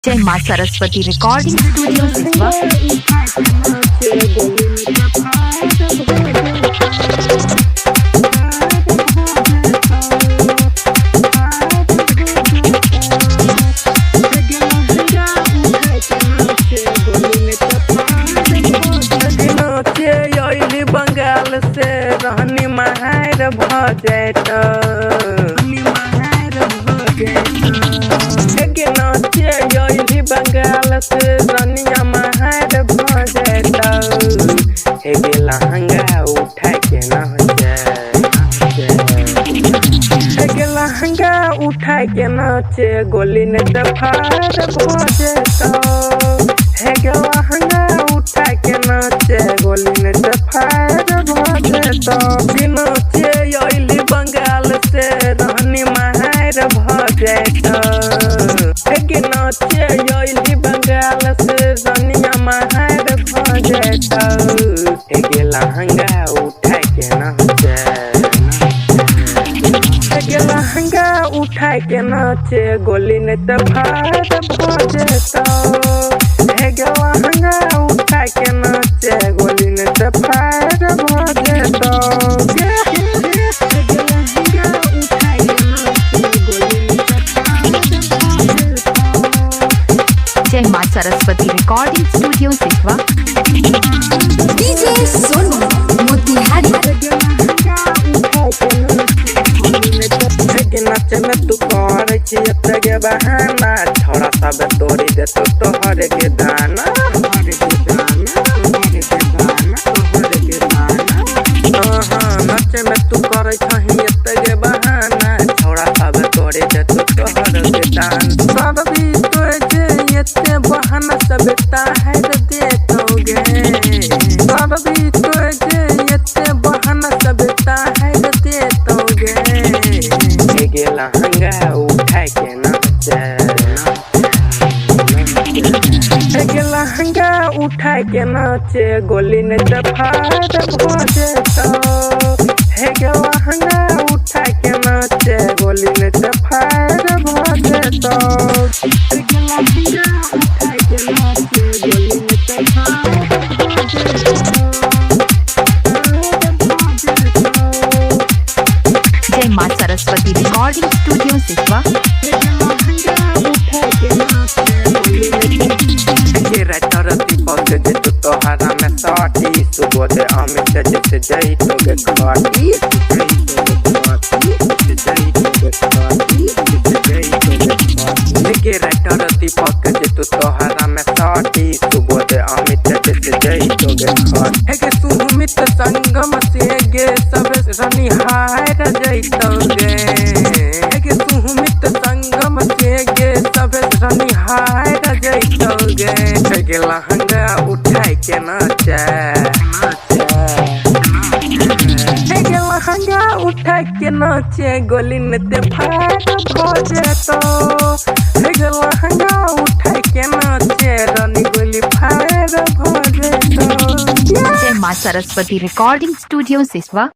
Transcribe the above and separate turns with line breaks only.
जय मां Saraswati recording studio सिसवा।
बंगाल से रहनी महार भजैत बंगाल से रनिया महार भजैत एगे लहंगा उठा के नाचे एगे लहंगा उठा के नाचे गोली ने दफार भजैत एगे लहंगा उठा के नाचे गोली ने दफार भजैत नाचे अइली बंगाल से रहनी महार भजैत एगे नाचे अइली बंगाल से रनिया महार भजैत एगे लहंगा उठा के नाचे एगे लहंगा उठा के नाचे गोली ने दफार भजैत एगे लहंगा उठा के नाचे गोली ने दफार भजैत
जय मां सरस्वती रिकॉर्डिंग स्टूडियो सिसवा।
डीजे सोनू मोतिहारी।
नाचे में तू कर के बहाना छोड़ा सब तोड़ी दे तो तोहर के दाना नाचे में तू कर के बहाना छोड़ा सब तोड़ी दे तो तोहर के दान सब भी तुझे ये बहाना सबता है देतोगे सब भी तुझे ये बहाना सबता है देतोगे एगे लहंगा उठा के नाचे एगे लहंगा उठा के नाचे गोली ने दफार भजैत एगे लहंगा उठा के नाचे गोली ने दफार भजैत एगे लहंगा उठा के नाचे गोली ने दफार
जय मां सरस्वती रिकॉर्डिंग स्टूडियो सिसवा।
तोहरा में साटी सुबोध अमित जैसे जई तोगे खाटी राइटर दीपक जे तू तोहरा में साटी सुबोध अमित जैसे जई तोगे खाटी हे सुमित संगम से गे सब रनिहार जैतोगे हे सुमित संगम से गे सब रनिहार जैतोगे हे लहंगा उठा के नाचे एगे लहंगा उठा के नाचे गोली ने दफार भजैत एगे लहंगा उठा के नाचे रनी गोली फार भजैत।
जय मां सरस्वती रिकॉर्डिंग स्टूडियो सिसवा।